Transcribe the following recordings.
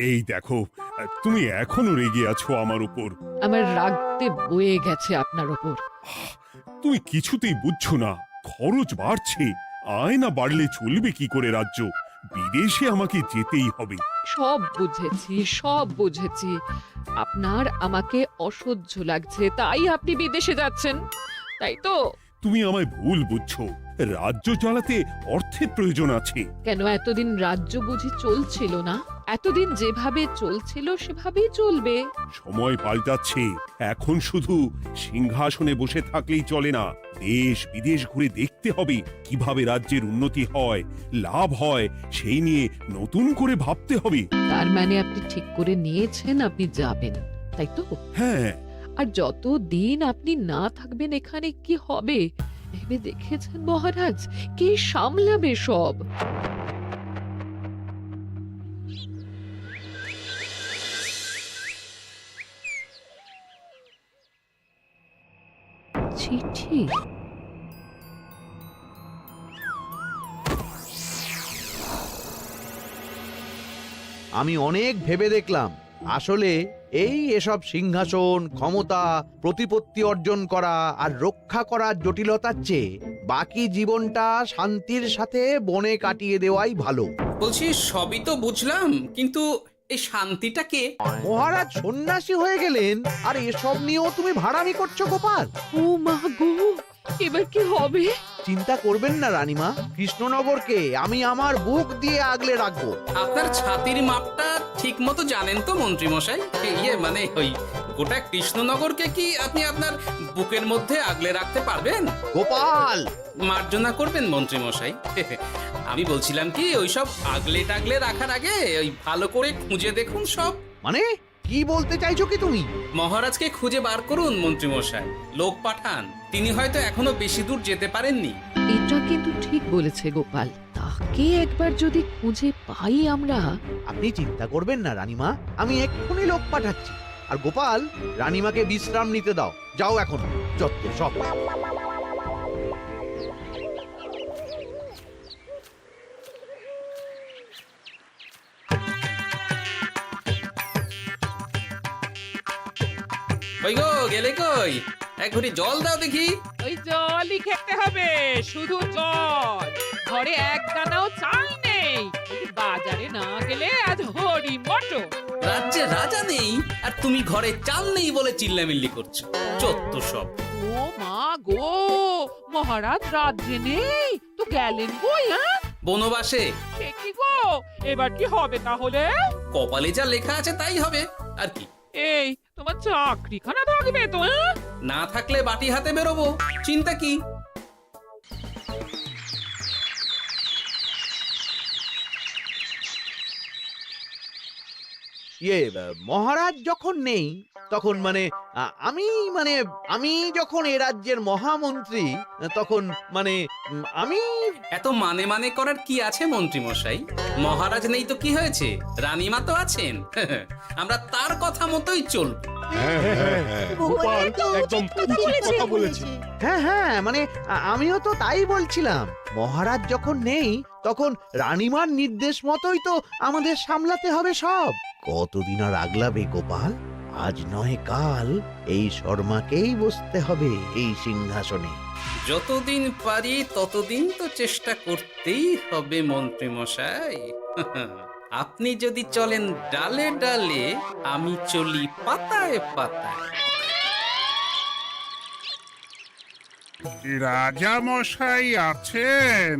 এই দেখো, তুমি এখনো রেগে আছো আমার উপর। আমার রাগতে বয়ে গেছে আপনার ওপর। তুমি কিছুতেই বুঝছো না, খরচ বাড়ছে। আয় না বাড়লে চলবে কি করে রাজ্য? বিদেশে আমাকে যেতেই হবে। সব বুঝেছি, সব বুঝেছি। আপনার আমাকে অসহ্য লাগছে, তাই আপনি বিদেশে যাচ্ছেন, তাই তো? তুমি আমায় ভুল বুঝছো। রাজ্য চালাতে অর্থের প্রয়োজন আছে। কেন এতদিন রাজ্য বুঝি চলছিল না? এতদিন যেভাবে চলছিল সেভাবেই চলবে। সময় পাল্টাচ্ছে। এখন শুধু সিংহাসনে বসে থাকলেই চলে না, দেশ বিদেশ ঘুরে দেখতে হবে কিভাবে রাজ্যের উন্নতি হয়, লাভ হয়, সেই নিয়ে নতুন করে ভাবতে হবে। তার মানে আপনি ঠিক করে নিয়েছেন আপনি যাবেন, তাই তো? হ্যাঁ। আর যতদিন আপনি না থাকবেন এখানে কি হবে ভেবে দেখেছেন মহারাজ? কে সামলাবে সব? চিঠি? আমি অনেক ভেবে দেখলাম, আসলে এসব সিংহাসন, ক্ষমতা, প্রতিপত্তি অর্জন করা আর রক্ষা করার জটিলতার চেয়ে বাকি জীবনটা শান্তির সাথে বনে কাটিয়ে দেওয়াই ভালো। বলছি সবই তো বুঝলাম, কিন্তু এই শান্তিটা কে? মহারাজ সন্ন্যাসী হয়ে গেলেন আর এসব নিয়েও তুমি ভাড়ামি করছো গোপাল? ও মা গো, এবার কি হবে? চিন্তা করবেন না রানীমা, কৃষ্ণনগরকে আমি আমার বুক দিয়ে আগলে রাখবো। আপনার ছাতির মাপটা ঠিক মতো জানেন তো মন্ত্রী মশাই? মানে ওই গোটা কৃষ্ণনগরকে কি আপনি আপনার বুকের মধ্যে আগলে রাখতে পারবেন? গোপাল! মার্জনা করবেন মন্ত্রী মশাই। আমি বলছিলাম কি, ওই সব আগলে টাগলে রাখার আগে ওই ভালো করে খুঁজে দেখুন সব। মানে কি বলতে চাইছো কি তুমি? মহারাজকে খুঁজে বার করুন মন্ত্রী মশাই, লোক পাঠান। তিনি হয়তো এখনো বেশি দূর যেতে পারেননি। এটা কিন্তু ঠিক বলেছে গোপাল, তাকে একবার যদি খুঁজে পাই আমরা। আপনি চিন্তা করবেন না রানীমা, আমি এক্ষুনি লোক পাঠাচ্ছি। আর গোপাল, রানীমাকে বিশ্রাম নিতে দাও। যাও এখন, যত সব। কই গো, গেলে কই? এক ঘটি জল দাও দেখি। ওই জলই খেতে হবে, শুধু জল। ঘরে এক দানাও চাল নেই। বাজারে না গেলে আজ হরি মটর। রাজ্যে রাজা নেই আর তুমি ঘরে চাল নেই বলে চিল্লামিল্লি করছো। চত্ব সব। ও মা গো, মহারাজ রাজ্যে নেই তো গেলেন কই? বনবাসে। সে কি গো, এবার কি হবে তাহলে? কপালে যা লেখা আছে তাই হবে, আর কি। এই তোমার চাকরিখানা থাকবে তো? না থাকলে বাটি হাতে বেরোবো, চিন্তা কি? মহারাজ যখন নেই তখন আমি যখন এ রাজ্যের মহামন্ত্রী, তখন আমি এত মানে করার কি আছে মন্ত্রী মশাই? মহারাজ নেই তো কি হয়েছে, রানীমা তো আছেন। আমরা তার কথা মতোই চলব। গোপাল একদম উচিত কথা বলেছে। হ্যাঁ, আমিও তো তাই বলছিলাম। মহারাজ যখন নেই তখন রানীমার নির্দেশ মতোই তো আমাদের সামলাতে হবে সব। কতদিন আর আগলাবে গোপাল? আজ নয় কাল এই শর্মাকেই বসতে হবে এই সিংহাসনে। যতদিন পারি ততদিন তো চেষ্টা করতেই হবে মন্ত্রী মশাই। আপনি যদি চলেন ডালে ডালে, আমি চলি পাতায় পাতায়। রাজা মশাই আছেন?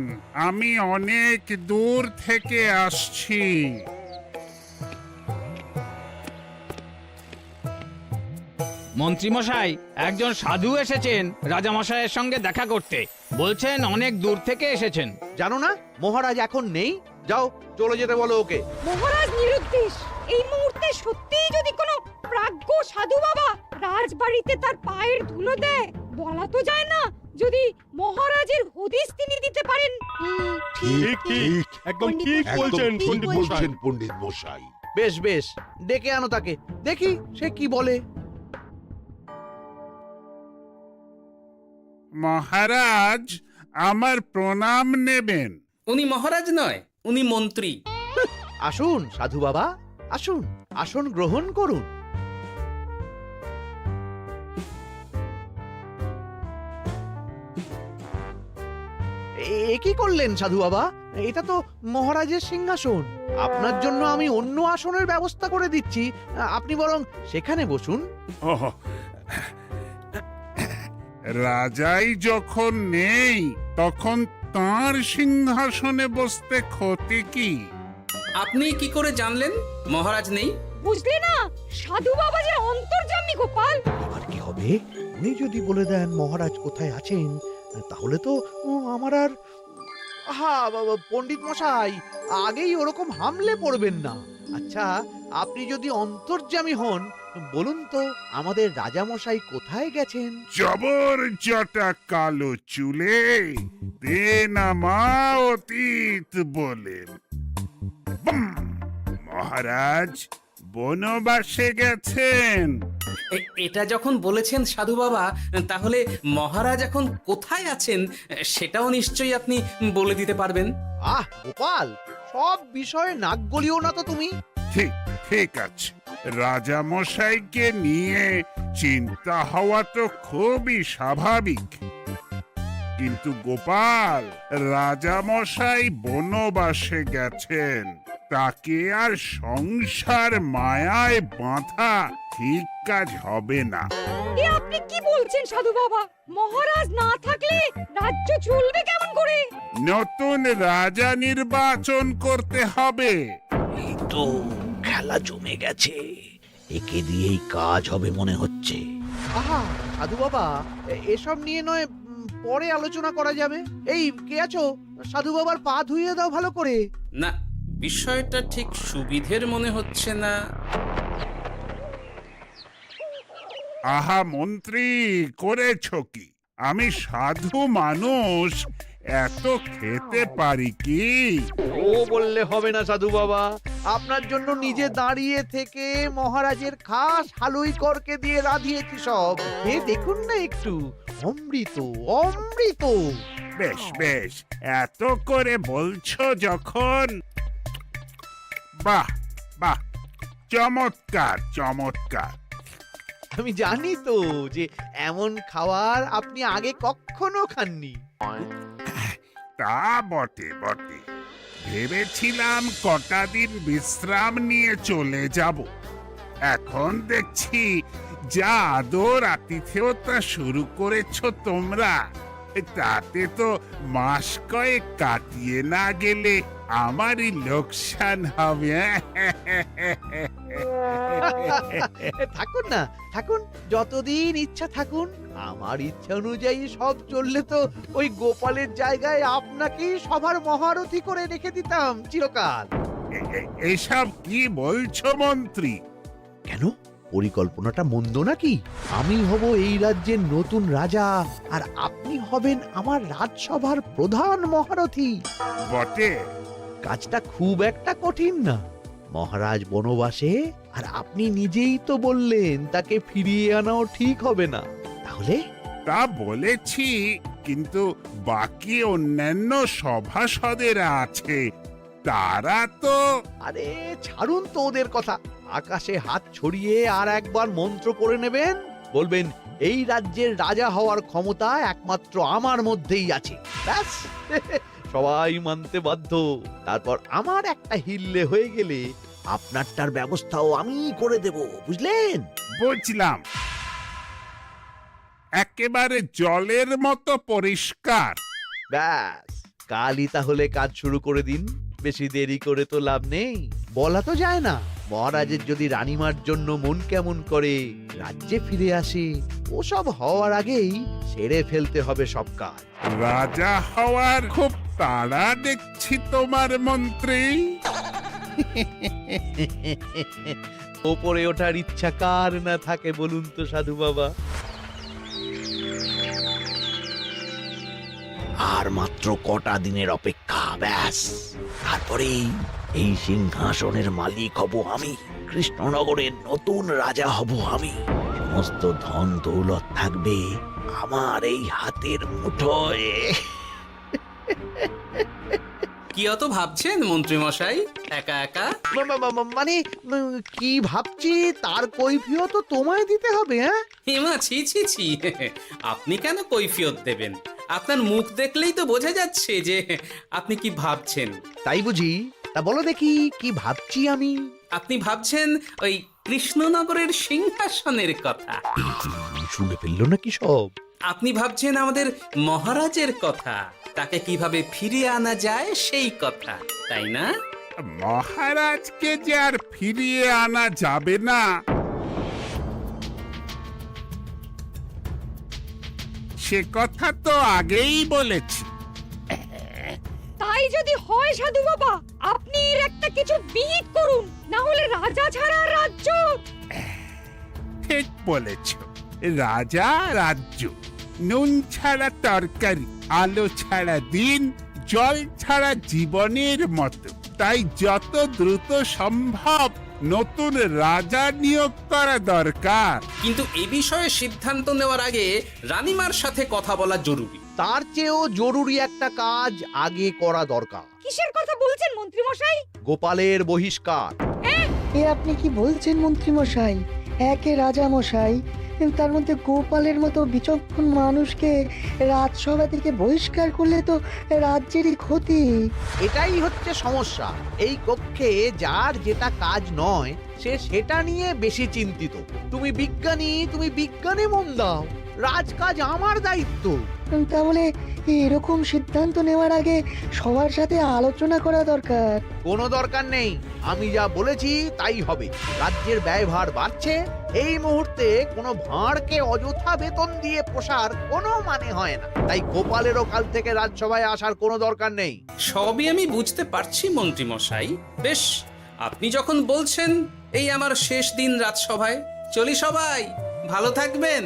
আমি অনেক দূর থেকে আসছি। মন্ত্রীমশাই, একজন সাধু এসেছেন রাজামশাইয়ের সঙ্গে দেখা করতে। বলছেন অনেক দূর থেকে এসেছেন। জানো না মহারাজ এখন নেই? যাও, চলে যেতে বলো ওকে। মহারাজ নিরুদ্দেশ। এই মুহূর্তে সত্যিই যদি কোনো প্রাজ্ঞ সাধু বাবা রাজবাড়িতে তার পায়ের ধুলো দেয়, বলা তো যায় না যদি মহারাজের হদিস তিনি দিতে পারেন। ঠিক ঠিক, একদম ঠিক বলছেন পণ্ডিত মশাই। বেশ, ডেকে আনো তাকে, দেখি সে কি বলে। মহারাজ আমার প্রণাম নেবেন। উনি মহারাজ নয়, উনি মন্ত্রী। আসুন সাধু বাবা, আসুন, আসন গ্রহণ করুন। কি করলেন সাধু বাবা? এটা তো মহারাজের সিংহাসন। আপনার জন্য আমি অন্য আসনের ব্যবস্থা করে দিচ্ছি, আপনি বরং সেখানে বসুন। ওহ, রাজাই যখন নেই তখন তাঁর সিংহাসনে বসতে ক্ষতি কি? আপনি কি করে জানলেন মহারাজ নেই? বুঝলে না, সাধু বাবা যে অন্তর্যামী গোপাল। এবার কি হবে? উনি যদি বলে দেন মহারাজ কোথায় আছেন, তাহলে তো আমার আর পণ্ডিত মশাই, আগেই ওরকম হামলে পড়বেন না। আচ্ছা, আপনি যদি অন্তর্যামী হন, বলুন তো আমাদের রাজা মশাই কোথায় গেছেন? জবর জটা কালো চুলে দেনামা অতীত বলে। বুম! মহারাজ বনবাসে গেছেন। এটা যখন বলেছেন সাধু বাবা, তাহলে মহারাজ এখন কোথায় আছেন সেটাও নিশ্চয়ই আপনি বলে দিতে পারবেন। গোপাল, সব বিষয়ে নাক গলিও না তো তুমি। ঠিক ঠিক আছে, রাজা মশাইকে নিয়ে চিন্তা হওয়া তো খুবই স্বাভাবিক, কিন্তু গোপাল, রাজা মশাই বনবাসে গেছেন, তাকে আর সংসার মায়ায় বাঁধা ঠিক কাজ হবে না। এ আপনি কি বলছেন সাধু বাবা? মহারাজ না থাকলে রাজ্য চলবে কেমন করে? নতুন রাজা নির্বাচন করতে হবে। এই তো খেলা জমে গেছে, একে দিয়েই কাজ হবে মনে হচ্ছে। সাধু বাবা, এসব নিয়ে নয় পরে আলোচনা করা যাবে। এই কে আছো? সাধু বাবার পা ধুইয়ে দাও ভালো করে। না, বিষয়টা ঠিক সুবিধের মনে হচ্ছে না। আহা মন্ত্রী, করেছ কি? আমি সাধু মানুষ, এত খেতে পারি কি? ও বললে হবে না সাধু বাবা, আপনার জন্য নিজে দাঁড়িয়ে থেকে মহারাজের খাস হালুই করকে দিয়ে রাঁধিয়েছি সব। দেখুন না একটু, অমৃত অমৃত। বেশ বেশ, এত করে বলছো যখন, বাহ বাহ, চমৎকার চমৎকার। আমি জানি তো যে এমন খাবার আপনি আগে কখনো খাননি। তা বটে বটে, ভেবেছিলাম কটা দিন বিশ্রাম নিয়ে চলে যাব। এখন দেখছি যা আদর আতিথেয়তা শুরু করেছো তোমরা, তাতে তো মাস কয়েক কাটিয়ে না গেলে আমারই লোকসান হবে। থাকুন না, থাকুন, যতদিন ইচ্ছা থাকুন। আমার ইচ্ছা অনুযায়ী সব চললে তো ওই গোপালের জায়গায় আপনাকেই সবার মহারথী করে রেখে দিতাম চিরকাল। এসব কি বলছো মন্ত্রী? কেন, পরিকল্পনাটা মন্দ নাকি? আমি হব এই রাজ্যের নতুন রাজা, আর আপনি হবেন আমার রাজসভার প্রধান মহারথী। বটে, কাজটা খুব একটা কঠিন না। মহারাজ বনবাসে, আর আপনি নিজেই তো বললেন তাকে ফিরিয়ে আনাও ঠিক হবে না। তাহলে তা বলেছি, কিন্তু বাকি অন্যান্য সভাসদেরা আছে, তারা তো। আরে ছাড়ুন তো ওদের কথা। আকাশে হাত ছড়িয়ে আর একবার মন্ত্র পড়ে নেবেন, বলবেন এই রাজ্যের রাজা হওয়ার ক্ষমতা একমাত্র আমার মধ্যেই আছে। ব্যাস, সবাই মানতে বাধ্য। তারপর আমার একটা হিল্লে হয়ে গেলে আপনারটার ব্যবস্থাও আমি করে দেব, বুঝলেন? বুঝলাম, একেবারে জলের মতো পরিষ্কার। ব্যাস, কালই তাহলে কাজ শুরু করে দিন। বেশি দেরি করে তো লাভ নেই। বলা তো যায় না, মহারাজের যদি রানীমার জন্য মন কেমন করে, রাজ্যে ফিরে আসে, ওসব হওয়ার আগেই সেরে ফেলতে হবে সব কাজ। রাজা হওয়ার খুব তাড়া দেখছি তোমার মন্ত্রী। ওপরে ওঠার ইচ্ছা কার না থাকে বলুন তো সাধু বাবা? আর মাত্র কটা দিনের অপেক্ষা, ব্যাস, তারপরেই এই সিংহাসনের মালিক হব আমি। কৃষ্ণনগরের নতুন রাজা হব আমি। সমস্ত ধন দৌলত থাকবে আমার এই হাতের মুঠোয়। কি অত ভাবছেন মন্ত্রী মশাই একা একা? মানে কি ভাবছি তার কৈফিয়ত তো তোমায় দিতে হবে। হ্যাঁ, হিমা ছি ছি ছি, আপনি কেন কৈফিয়ত দেবেন? আপনার মুখ দেখলেই তো বোঝা যাচ্ছে যে আপনি কি ভাবছেন। তাই বুঝি? তা বলো দেখি কি ভাবছি আমি। আপনি ভাবছেন ওই কৃষ্ণনগরের সিংহাসনের কথা। শুনে ফেললো নাকি সব? আপনি ভাবছেন আমাদের মহারাজের কথা, তাকে কিভাবে ফিরিয়ে আনা যায় সেই কথা, তাই না? মহারাজকে যে আর ফিরিয়ে আনা যাবে না, সে কথা তো আগেই বলেছি। তাই যদি হয় সাধু বাবা, আপনি এর একটা কিছু বিহিত করুন, না হলে রাজা ছাড়া রাজ্য। ঠিক বলেছ, রাজা রাজ্য, নুন ছাড়া তরকারি, আলো ছাড়া দিন, জল ছাড়া জীবনের মতো। তাই যত দ্রুত সম্ভব নতুন রাজা নিয়োগ করা দরকার। কিন্তু এ বিষয়ে সিদ্ধান্ত নেওয়ার আগে রানীমার সাথে কথা বলা জরুরি। তার চেয়েও জরুরি একটা কাজ আগে করা দরকার। কিসের কথা বলছেন মন্ত্রী মশাই? গোপালের বহিষ্কার। এ আপনি কি বলছেন মন্ত্রী মশাই? একে রাজা মশাই, তার মধ্যে গোপালের মতো বিচক্ষণ মানুষকে রাজসভা থেকে বহিষ্কার করলে তো রাজ্যেরই ক্ষতি। এটাই হচ্ছে সমস্যা। এই কক্ষে যার যেটা কাজ নয় সে সেটা নিয়ে বেশি চিন্তিত। তুমি বিজ্ঞানী, তুমি বিজ্ঞানে মন দাও, রাজকাজ আমার দায়িত্ব। তাহলে এরকম সিদ্ধান্ত নেওয়ার আগে সবার সাথে আলোচনা করা দরকার। কোনো দরকার নেই, আমি যা বলেছি তাই হবে। রাজ্যের ব্যয়ভার বাড়ছে, এই মুহূর্তে কোনো ভাঁড়কে অযথা বেতন দিয়ে পোষার কোনো মানে হয় না। তাই গোপালেরও কাল থেকে রাজসভায় আসার কোনো দরকার নেই। সবই আমি বুঝতে পারছি মন্ত্রী মশাই। বেশ, আপনি যখন বলছেন, এই আমার শেষ দিন রাজসভায়, চলি সবাই, ভালো থাকবেন।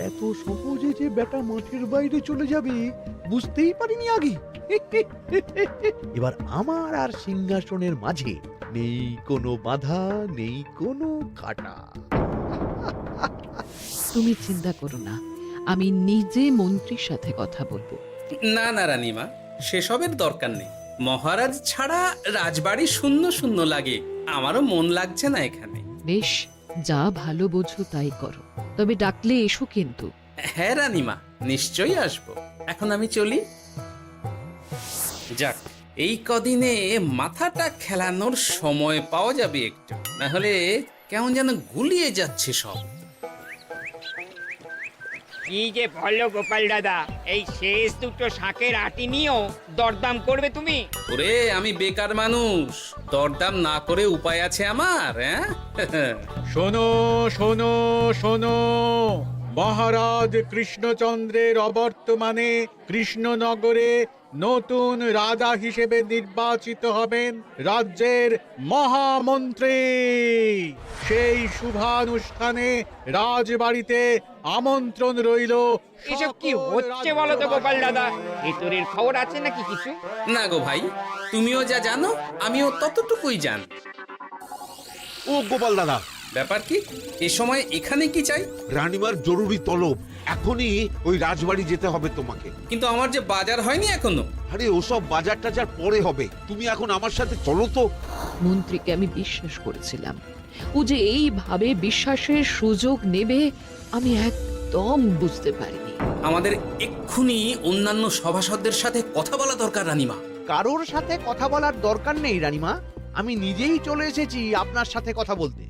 এত সহজে যে বেটা মাঠের বাইরে চলে যাবে বুঝতেই পারিনি আগে। এবার আমার আর সিংহাসনের মাঝে নেই কোনো বাধা, নেই কোনো কাটা। তুমি চিন্তা করো না, আমি নিজে মন্ত্রীর সাথে কথা বলবো। না না রানীমা, সেসবের দরকার নেই। মহারাজ ছাড়া রাজবাড়ি শূন্য শূন্য লাগে, আমারও মন লাগছে না এখানে। বেশ, যা ভালো বোঝো তাই করো, তবে ডাকলে এসো কিন্তু। হ্যাঁ রানীমা, নিশ্চয়ই আসবো। এখন আমি চলি। যাক, এই কদিনে মাথাটা খেলানোর সময় পাওয়া যাবে একটু, না হলে কেমন যেন গুলিয়ে যাচ্ছে সব। কি যে বলো গোপাল দাদা, এই শেষ দুটো শাঁখের আটি নিয়েও দরদাম করবে তুমি? ওরে, আমি বেকার মানুষ, দরদাম না করে উপায় আছে আমার? হ্যাঁ শোনো শোনো শোনো, মহারাজ কৃষ্ণচন্দ্রের অবর্তমানে কৃষ্ণনগরে নতুন রাজা হিসেবে নির্বাচিত হবেন রাজ্যের মহামন্ত্রী। সেই শুভানুষ্ঠানে রাজবাড়িতে আমন্ত্রণ রইল। এসব কি হচ্ছে বলো তো গোপাল দাদা? ভেতরের খবর আছে নাকি কিছু? না গো ভাই, তুমিও যা জানো আমিও ততটুকুই জানি। ও গোপাল দাদা, ব্যাপার কি? এ সময় এখানে কি চাই? রানীমার জরুরি তলব, এখনই ওই রাজবাড়ি যেতে হবে তোমাকে। কিন্তু আমার যে বাজার হয়নি এখনো। আরে ওসব বাজার টাজার পরে হবে, তুমি এখন আমার সাথে চলো তো। মন্ত্রীকে আমি বিশ্বাস করেছিলাম, ও যে এইভাবে বিশ্বাসের সুযোগ নেবে আমি একদম বুঝতে পারিনি। আমাদের এক্ষুনি অন্যান্য সভাসদদের সাথে কথা বলা দরকার রানীমা। কারোর সাথে কথা বলার দরকার নেই রানীমা, আমি নিজেই চলে এসেছি আপনার সাথে কথা বলতে।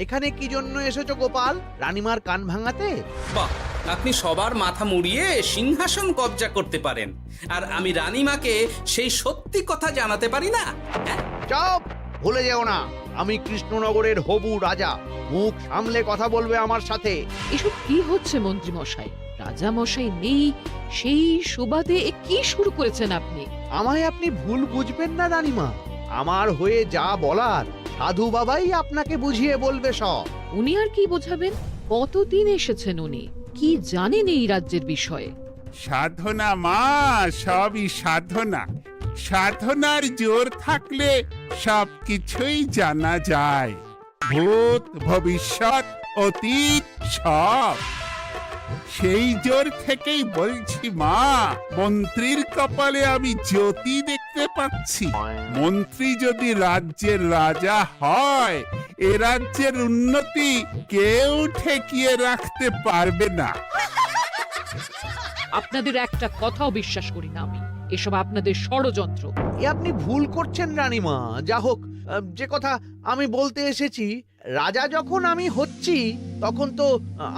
এখানে কি জন্য এসেছো গোপাল? রানীমার কান ভাঙাতে? বাহ, আপনি সবার মাথা মুড়িয়ে সিংহাসন কবজা করতে পারেন, আর আমি রানীমাকে সেই সত্যি কথা জানাতে পারি না? চুপ! ভুলে যেও না, আমি কৃষ্ণনগরের হবু রাজা। মুখ সামলে কথা বলবে আমার সাথে। এসব কি হচ্ছে মন্ত্রী মশাই? রাজা মশাই নেই, সেই সুবাদে এ কি শুরু করেছেন আপনি? আমায় আপনি ভুল বুঝবেন না রানীমা, আমার হয়ে যা বলার সাধু বাবাই আপনাকে বুঝিয়ে বলবে সব। উনি আর কি বোঝাবেন? কতদিন এসেছেন উনি, কি জানেন এই রাজ্যের বিষয়ে? সাধনা মা, সবই সাধনা। সাধনার জোর থাকলে সবকিছুই জানা যায়, ভূত ভবিষ্যৎ অতীত সব। সেই জোর থেকেই বলছি মা, মন্ত্রীর কপালে আমি জ্যোতি দেখতে পাচ্ছি। মন্ত্রী যদি রাজ্যের রাজা হয়, এ রাজ্যের উন্নতি কেউ ঠেকিয়ে রাখতে পারবে না। আপনাদের একটা কথাও বিশ্বাস করি না আমি, এসব আপনাদের ষড়যন্ত্র। এ আপনি ভুল করছেন রানীমা। যা হোক, যে কথা আমি বলতে এসেছি, রাজা যখন আমি হচ্ছি তখন তো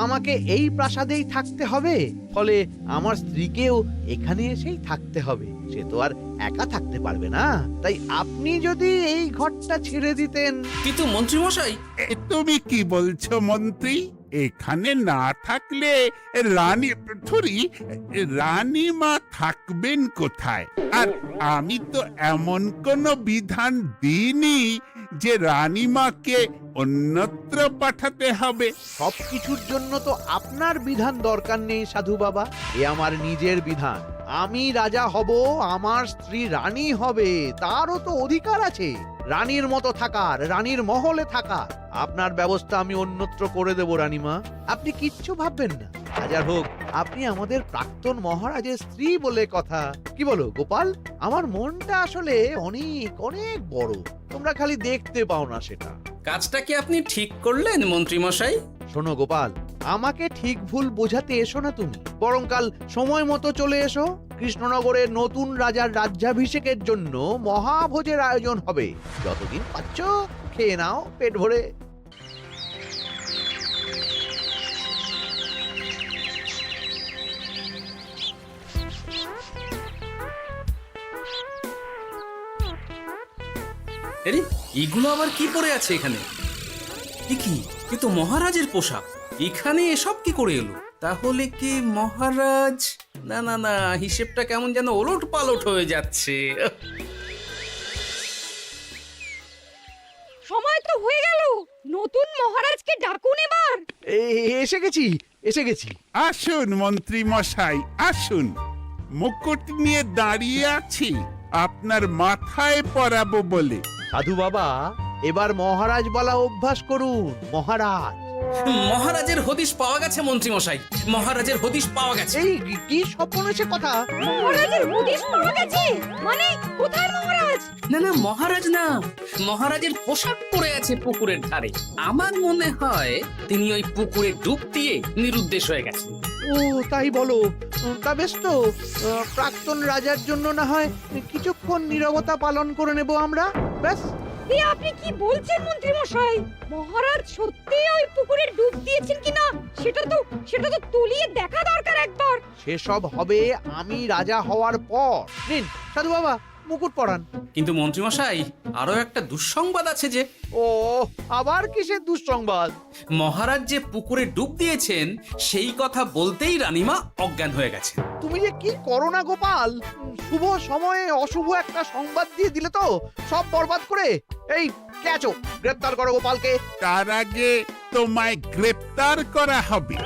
আমাকে এই প্রাসাদেই থাকতে হবে, ফলে আমার স্ত্রীকেও এখানে এসেই থাকতে হবে। সে তো আর একা থাকতে পারবে না, তাই আপনি যদি এই ঘরটা ছেড়ে দিতেন। কিন্তু মন্ত্রীমশাই, তুমি কি বলছো মন্ত্রী? এখানে না থাকলে রানীমা থাকবেন কোথায়? আর আমি তো এমন কোনো বিধান দিইনি যে রানীমাকে অন্যত্র পাঠাতে হবে। সবকিছুর জন্য তো আপনার বিধান দরকার নেই সাধু বাবা, এ আমার নিজের বিধান। আমি রাজা হব, আমার স্ত্রী রানী হবে, তারও তো অধিকার আছে রানীর মতো থাকার, রানীর মহলে থাকার। আপনার ব্যবস্থা আমি অন্যত্র করে দেব রানীমা, আপনি কিচ্ছু ভাববেন না। হাজার হোক আপনি আমাদের প্রাক্তন মহারাজের স্ত্রী বলে কথা। কি বলো গোপাল? আমার মনটা আসলে অনেক অনেক বড়, তোমরা খালি দেখতে পাও না সেটা। কাজটা কি আপনি ঠিক করলেন মন্ত্রীমশাই? শোনো গোপাল, আমাকে ঠিক ভুল বোঝাতে এসো না তুমি, বরং কাল সময় মতো চলে এসো। কৃষ্ণনগরের নতুন রাজার রাজ্যাভিষেকের জন্য মহাভোজের আয়োজন হবে। যতদিন পাচ্ছ খেয়ে নাও পেট ভরে। আরে এগুলো আবার কি পরে আছে এখানে? কি এ তো মহারাজের পোশাক, এখানে এসব কি করে এলো? তাহলে কি মহারাজ? না না না, হিসেবটা কেমন যেন ওলট পালট হয়ে যাচ্ছে। সময় তো হয়ে গেল, নতুন মহারাজকে ডাকুন এবার। এসে গেছি, এসে গেছি। আসুন মন্ত্রী মশাই, আসুন। মুকুট নিয়ে দাঁড়িয়ে আছি আপনার মাথায় পরাবো বলে। সাধু বাবা, এবার মহারাজ বলা অভ্যাস করুন। মহারাজ। মহারাজের হদিশ পাওয়া গেছে মন্ত্রীমশাই, মহারাজের হদিশ পাওয়া গেছে। এই কি স্বপ্ন এসে কথা? মহারাজের হদিশ পাওয়া গেছে মানে কোথায় মহারাজ? না না, মহারাজ না, মহারাজের পোশাক পরে আছে পুকুরের ধারে। আমার মনে হয় তিনি ওই পুকুরে ডুব দিয়ে নিরুদ্দেশ হয়ে গেছেন। ও তাই বলো? তা বেশ তো, প্রাক্তন রাজার জন্য না হয় কিছুক্ষণ নীরবতা পালন করে নেব আমরা, ব্যাস। এ আপনি কি বলছেন মন্ত্রী মশাই? মহারাজ সত্যি ওই পুকুরে ডুব দিয়েছেন কিনা সেটা তো তুলিয়ে দেখা দরকার একবার। সেসব হবে আমি রাজা হওয়ার পর। নিন সাধু বাবা, মুকুট পরান। কিন্তু মন্ত্রীমশাই, আরো একটা দুঃসংবাদ আছে যে। ও আবার কিসের দুঃসংবাদ? মহারাজ যে পুকুরে ডুব দিয়েছেন সেই কথা বলতেই রানীমা অজ্ঞান হয়ে গেছে। তুমি যে কি করো না গোপাল, শুভ সময়ে অশুভ একটা সংবাদ দিয়ে দিলে তো সব বরবাদ করে। এই কে আছো? গ্রেফতার করো গোপালকে। তার আগে তোমায় গ্রেপ্তার করা হবে।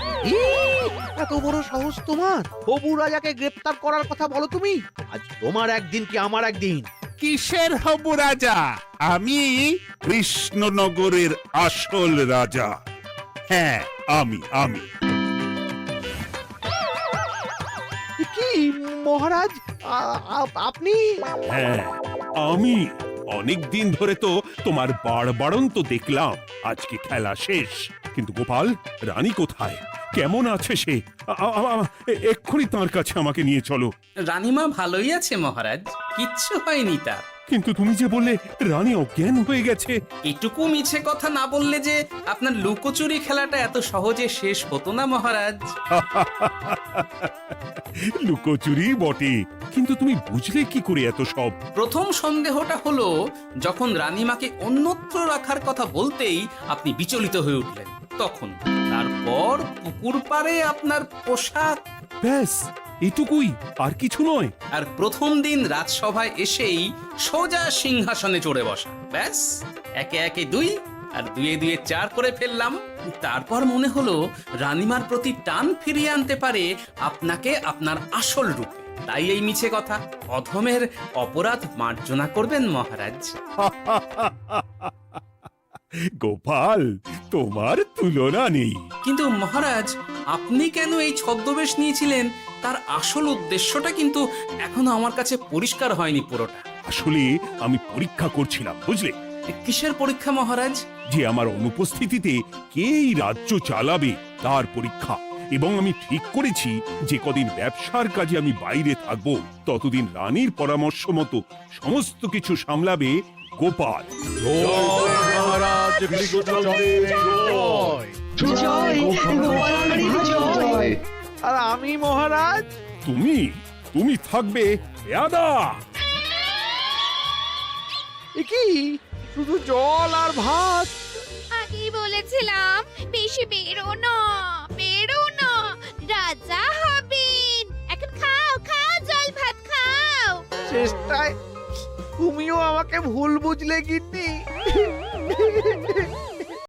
এত বড় সাহস তোমার? হবু রাজাকে গ্রেফতার করার কথা বলো তুমি? আজ তোমার একদিন কি আমার একদিন। কিসের হবু রাজা? আমি কৃষ্ণনগরের আসল রাজা। হ্যাঁ, আমি। কি মহারাজ, আপনি? হ্যাঁ, আমি। অনেক দিন ধরে তো তোমার বাড়বাড়ন্ত দেখলাম, আজকে খেলা শেষ। কিন্তু গোপাল, রানী কোথায়? কেমন আছে সে? এক্ষুনি তার কাছে আমাকে নিয়ে চলো। রানীমা ভালোই আছে মহারাজ, কিচ্ছু হয়নি তার। কিন্তু তুমি যে বললে রানী অজ্ঞান হয়ে গেছে। এটুকু মিছে কথা না বললে যে আপনার লুকোচুরি খেলাটা এত সহজে শেষ হতো না মহারাজ। লুকোচুরি বটে, কিন্তু তুমি বুঝলে কি করে এত সব? প্রথম সন্দেহটা হলো যখন রানীমাকে অন্যত্র রাখার কথা বলতেই আপনি বিচলিত হয়ে উঠলেন, তখন। তারপর পুকুর পাড়ে আপনার পোশাক, ব্যাস এটুকুই, আর কিছু নয়। আর প্রথম দিন রাজসভায় এসেই সোজা সিংহাসনে চড়ে বসা, ব্যাস। একে একে 2 আর 2 2 4 করে ফেললাম। তারপর মনে হলো রানীমার প্রতি টান ফিরিয়ে আনতে পারে আপনাকে আপনার আসল রূপে। তাই এই মিছে কথা। অধমের অপরাধ মার্জনা করবেন মহারাজ। গোপাল, তোমার তুলনা নেই। কিন্তু মহারাজ, আপনি কেন এই ছদ্মবেশ নিয়েছিলেন তার আসল উদ্দেশ্যটা কিন্তু এখনো আমার কাছে পরিষ্কার হয়নি পুরোটা। আসলে আমি পরীক্ষা করছিলাম, বুঝলে, কিসের পরীক্ষা মহারাজ? যে আমার অনুপস্থিতিতে কে এই রাজ্য চালাবে তার পরীক্ষা। এবং আমি ঠিক করেছি যে কদিন ব্যবসার কাজে আমি বাইরে থাকব, ততদিন রানীর পরামর্শ মতো সমস্ত কিছু সামলাবে গোপাল। আর আমি মহারাজ? তুমি থাকবে পেয়াদা। এ কি শুধু জল আর ভাত? আগেই বলেছিলাম বেশি বেরো না, বেরো না, রাজা হবেন। এখন খাও খাও, জল ভাত খাও। চেষ্টায় তুমিও আমাকে ভুল বুঝলে গিন্নি।